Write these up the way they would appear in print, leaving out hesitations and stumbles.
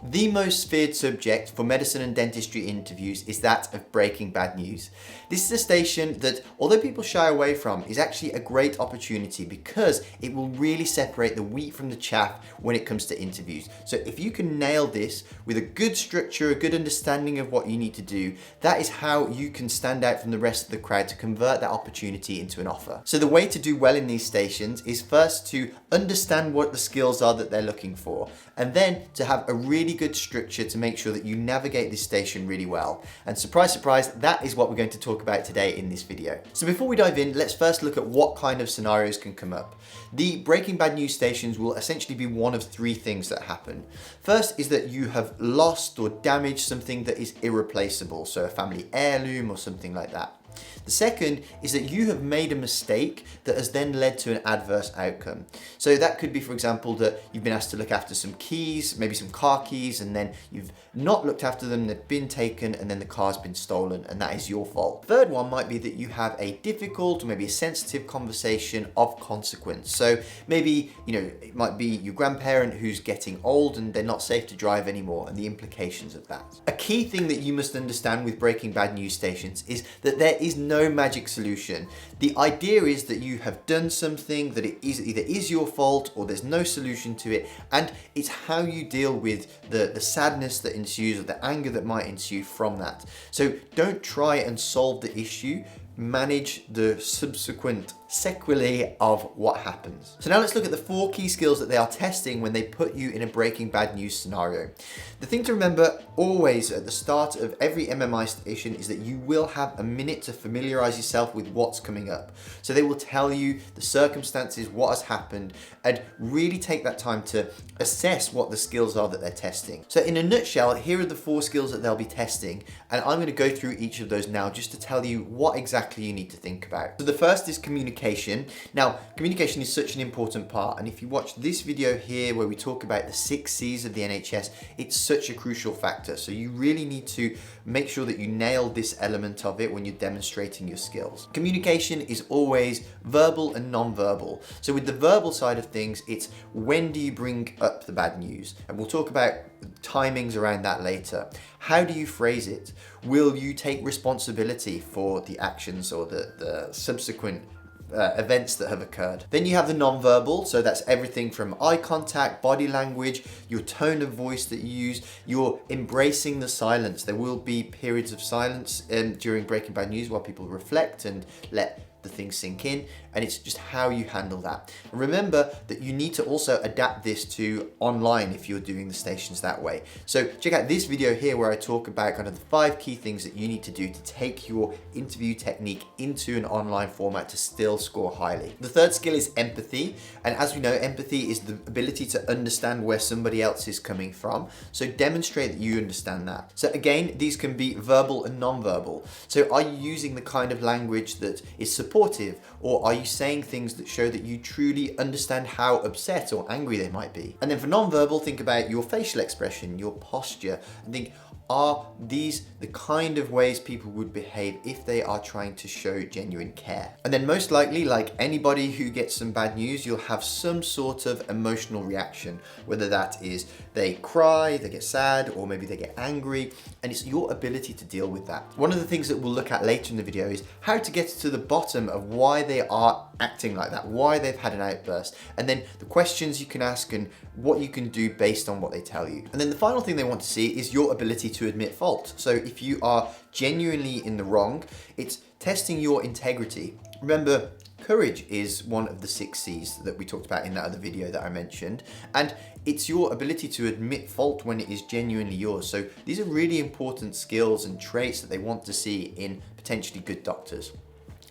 The most feared subject for medicine and dentistry interviews is that of breaking bad news. This is a station that, although people shy away from, is actually a great opportunity because it will really separate the wheat from the chaff when it comes to interviews. So if you can nail this with a good structure, a good understanding of what you need to do, that is how you can stand out from the rest of the crowd to convert that opportunity into an offer. So the way to do well in these stations is first to understand what the skills are that they're looking for, and then to have a really good structure to make sure that you navigate this station really well. And surprise, surprise, that is what we're going to talk about today in this video. So before we dive in, let's first look at what kind of scenarios can come up. The breaking bad news stations will essentially be one of three things that happen. First is that you have lost or damaged something that is irreplaceable, so a family heirloom or something like that. The second is that you have made a mistake that has then led to an adverse outcome. So that could be, for example, that you've been asked to look after some keys, maybe some car keys, and then you've not looked after them, they've been taken, and then the car's been stolen, and that is your fault. Third one might be that you have a difficult or maybe a sensitive conversation of consequence. So maybe, it might be your grandparent who's getting old and they're not safe to drive anymore, and the implications of that. A key thing that you must understand with breaking bad news stations is that there is no magic solution. The idea is that you have done something that it is either is your fault or there's no solution to it, and it's how you deal with the sadness that ensues or the anger that might ensue from that. So don't try and solve the issue, manage the subsequent sequelae of what happens. So now let's look at the 4 key skills that they are testing when they put you in a breaking bad news scenario. The thing to remember always at the start of every MMI station is that you will have a minute to familiarize yourself with what's coming up. So they will tell you the circumstances, what has happened, and really take that time to assess what the skills are that they're testing. So in a nutshell, here are the 4 skills that they'll be testing, and I'm going to go through each of those now just to tell you what exactly you need to think about. So the first is communication. Now, communication is such an important part, and if you watch this video here where we talk about the 6 C's of the NHS, it's such a crucial factor. So you really need to make sure that you nail this element of it when you're demonstrating your skills. Communication is always verbal and non-verbal. So with the verbal side of things, it's when do you bring up the bad news? And we'll talk about timings around that later. How do you phrase it? Will you take responsibility for the actions or the subsequent events that have occurred? Then you have the non-verbal, so that's everything from eye contact, body language, your tone of voice that you use, you're embracing the silence. There will be periods of silence during breaking bad news while people reflect and let the things sink in, and it's just how you handle that. And remember that you need to also adapt this to online if you're doing the stations that way. So check out this video here where I talk about kind of the 5 key things that you need to do to take your interview technique into an online format to still score highly. The third skill is empathy, and as we know, empathy is the ability to understand where somebody else is coming from. So demonstrate that you understand that. So again, these can be verbal and non-verbal. So are you using the kind of language that is supportive, or are you saying things that show that you truly understand how upset or angry they might be? And then for non-verbal, think about your facial expression, your posture, and think, are these the kind of ways people would behave if they are trying to show genuine care? And then most likely, like anybody who gets some bad news, you'll have some sort of emotional reaction, whether that is they cry, they get sad, or maybe they get angry, and it's your ability to deal with that. One of the things that we'll look at later in the video is how to get to the bottom of why they are acting like that, why they've had an outburst, and then the questions you can ask and what you can do based on what they tell you. And then the final thing they want to see is your ability to admit fault. So if you are genuinely in the wrong, it's testing your integrity. Remember, courage is one of the 6 C's that we talked about in that other video that I mentioned, and it's your ability to admit fault when it is genuinely yours. So these are really important skills and traits that they want to see in potentially good doctors.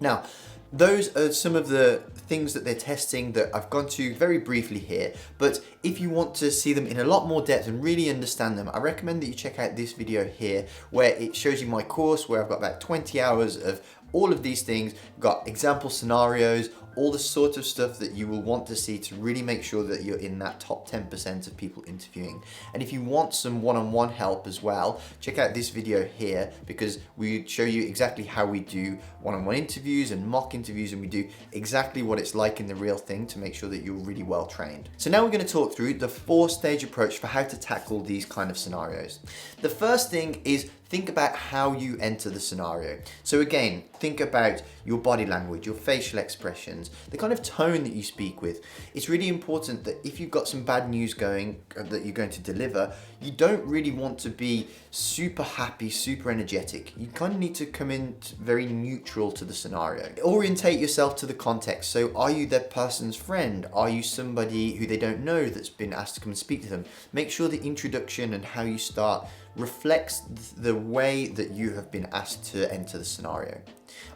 Now, those are some of the things that they're testing that I've gone to very briefly here, but if you want to see them in a lot more depth and really understand them, I recommend that you check out this video here where it shows you my course where I've got about 20 hours of all of these things, got example scenarios, all the sort of stuff that you will want to see to really make sure that you're in that top 10% of people interviewing. And if you want some one-on-one help as well, check out this video here, because we show you exactly how we do one-on-one interviews and mock interviews, and we do exactly what it's like in the real thing to make sure that you're really well trained. So now we're going to talk through the 4-stage approach for how to tackle these kind of scenarios. The first thing is think about how you enter the scenario. So again, think about your body language, your facial expressions, the kind of tone that you speak with. It's really important that if you've got some bad news going that you're going to deliver, you don't really want to be super happy, super energetic. You kind of need to come in very neutral to the scenario. Orientate yourself to the context. So are you that person's friend? Are you somebody who they don't know that's been asked to come and speak to them? Make sure the introduction and how you start reflects the way that you have been asked to enter the scenario.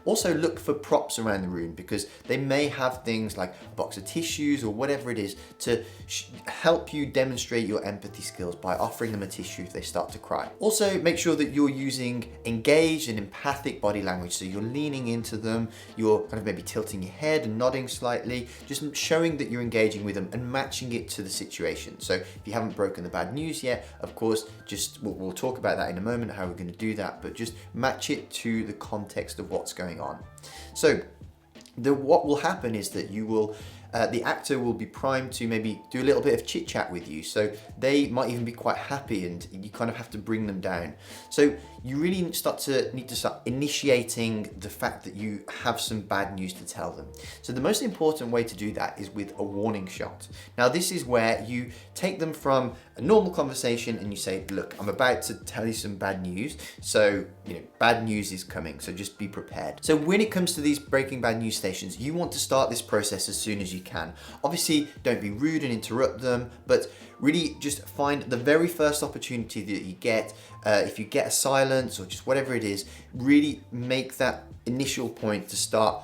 Also look for props around the room, because they may have things like a box of tissues or whatever it is to help you demonstrate your empathy skills by offering them a tissue if they start to cry. Also make sure that you're using engaged and empathic body language, so you're leaning into them, you're kind of maybe tilting your head and nodding slightly, just showing that you're engaging with them and matching it to the situation. So if you haven't broken the bad news yet, of course, just we'll talk about that in a moment, how we're going to do that, but just match it to the context of what's going on. So what will happen is that you will the actor will be primed to maybe do a little bit of chit chat with you. So they might even be quite happy, and you kind of have to bring them down. So you really need to start initiating the fact that you have some bad news to tell them. So the most important way to do that is with a warning shot. Now this is where you take them from a normal conversation and you say, look, I'm about to tell you some bad news. So, bad news is coming. So just be prepared. So when it comes to these breaking bad news stations, you want to start this process as soon as you can. Obviously, don't be rude and interrupt them, but really just find the very first opportunity that you get. If you get a silence or just whatever it is, really make that initial point to start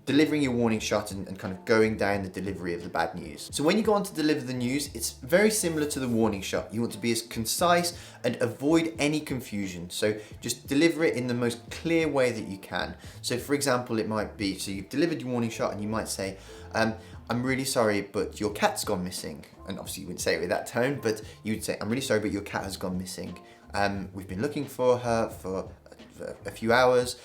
delivering your warning shot and kind of going down the delivery of the bad news. So when you go on to deliver the news, it's very similar to the warning shot. You want to be as concise and avoid any confusion. So just deliver it in the most clear way that you can. So for example, it might be, so you've delivered your warning shot and you might say, I'm really sorry, but your cat's gone missing. And obviously you wouldn't say it with that tone, but you would say, I'm really sorry, but your cat has gone missing. We've been looking for her for a few hours.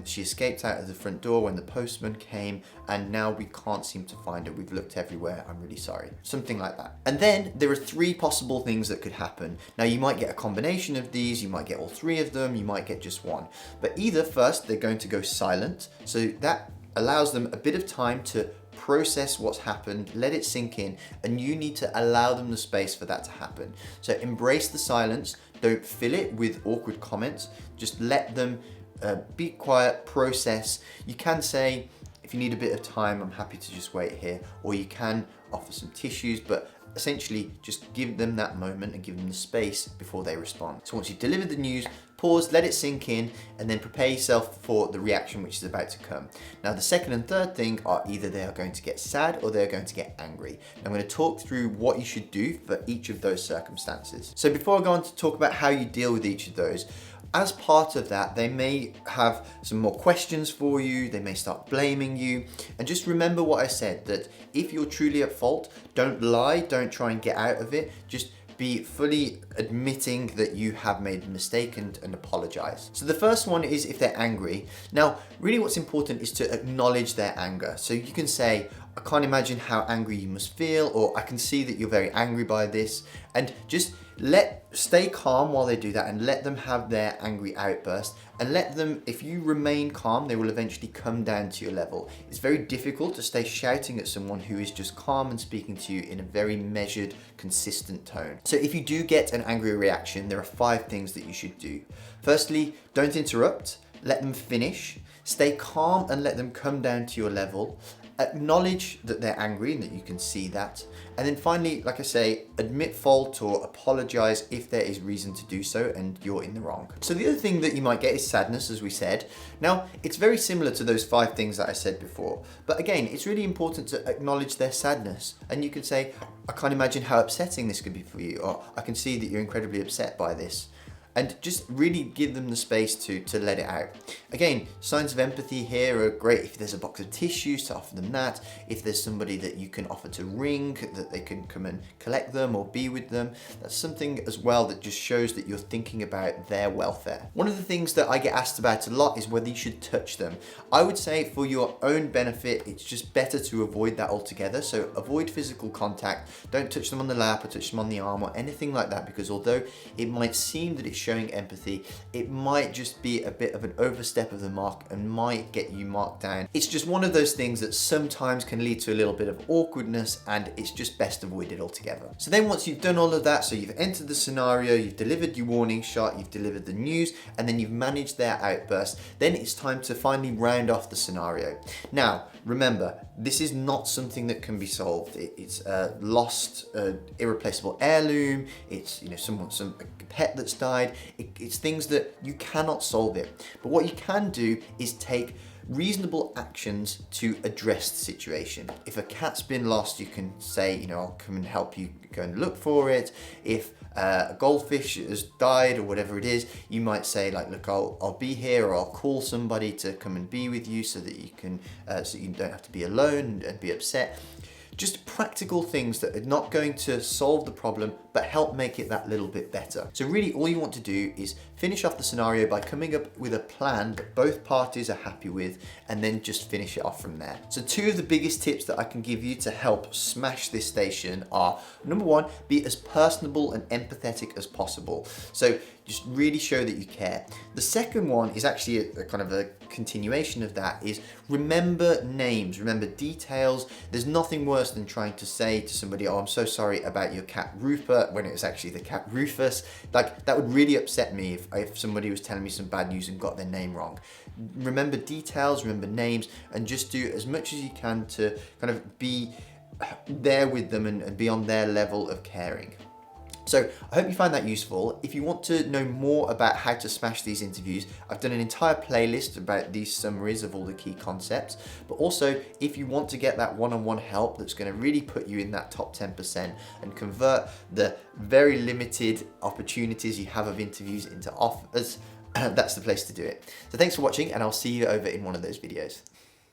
She escaped out of the front door when the postman came, and now we can't seem to find her. We've looked everywhere. I'm really sorry. Something like that. And then there are 3 possible things that could happen. Now you might get a combination of these, you might get all 3 of them, you might get just one. But either first they're going to go silent, so that allows them a bit of time to process what's happened, let it sink in, and you need to allow them the space for that to happen. So embrace the silence, don't fill it with awkward comments, just let them be quiet, process. You can say, if you need a bit of time, I'm happy to just wait here, or you can offer some tissues, but essentially just give them that moment and give them the space before they respond. So once you've delivered the news, pause, let it sink in, and then prepare yourself for the reaction which is about to come. Now the second and third thing are either they are going to get sad or they're going to get angry. And I'm going to talk through what you should do for each of those circumstances. So before I go on to talk about how you deal with each of those, as part of that, they may have some more questions for you, they may start blaming you, and just remember what I said, that if you're truly at fault, don't lie, don't try and get out of it, just be fully admitting that you have made a mistake and apologize. So the first one is if they're angry. Now, really what's important is to acknowledge their anger. So you can say, I can't imagine how angry you must feel, or I can see that you're very angry by this, and just stay calm while they do that and let them have their angry outburst, and let them, if you remain calm, they will eventually come down to your level. It's very difficult to stay shouting at someone who is just calm and speaking to you in a very measured, consistent tone. So if you do get an angry reaction, there are 5 things that you should do. Firstly, don't interrupt, let them finish, stay calm and let them come down to your level. Acknowledge that they're angry and that you can see that. And then finally, like I say, admit fault or apologize if there is reason to do so and you're in the wrong. So the other thing that you might get is sadness, as we said. Now, it's very similar to those 5 things that I said before. But again, it's really important to acknowledge their sadness. And you could say, I can't imagine how upsetting this could be for you, or I can see that you're incredibly upset by this. and just really give them the space to let it out. Again, signs of empathy here are great. If there's a box of tissues, to offer them that. If there's somebody that you can offer to ring, that they can come and collect them or be with them, that's something as well that just shows that you're thinking about their welfare. One of the things that I get asked about a lot is whether you should touch them. I would say for your own benefit, it's just better to avoid that altogether. So avoid physical contact. Don't touch them on the lap or touch them on the arm or anything like that, because although it might seem that it's showing empathy, it might just be a bit of an overstep of the mark and might get you marked down. It's just one of those things that sometimes can lead to a little bit of awkwardness, and it's just best avoided altogether. So then once you've done all of that, so you've entered the scenario, you've delivered your warning shot, you've delivered the news, and then you've managed their outburst, then it's time to finally round off the scenario. Now, remember, this is not something that can be solved. It's a lost, irreplaceable heirloom. It's some pet that's died. It's things that you cannot solve it. But what you can do is take reasonable actions to address the situation. If a cat's been lost, you can say, I'll come and help you go and look for it. If a goldfish has died or whatever it is, you might say like, look, I'll be here, or I'll call somebody to come and be with you so that you can, so you don't have to be alone and be upset. Just practical things that are not going to solve the problem, but help make it that little bit better. So really all you want to do is finish off the scenario by coming up with a plan that both parties are happy with, and then just finish it off from there. So two of the biggest tips that I can give you to help smash this station are, number one, be as personable and empathetic as possible. So just really show that you care. The second one is actually a kind of a continuation of that, is remember names, remember details. There's nothing worse than trying to say to somebody, oh, I'm so sorry about your cat Rupert, when it was actually the cat Rufus. Like, that would really upset me if somebody was telling me some bad news and got their name wrong. Remember details, remember names, and just do as much as you can to kind of be there with them and be on their level of caring. So I hope you find that useful. If you want to know more about how to smash these interviews, I've done an entire playlist about these summaries of all the key concepts. But also, if you want to get that one-on-one help that's going to really put you in that top 10% and convert the very limited opportunities you have of interviews into offers, that's the place to do it. So thanks for watching, and I'll see you over in one of those videos.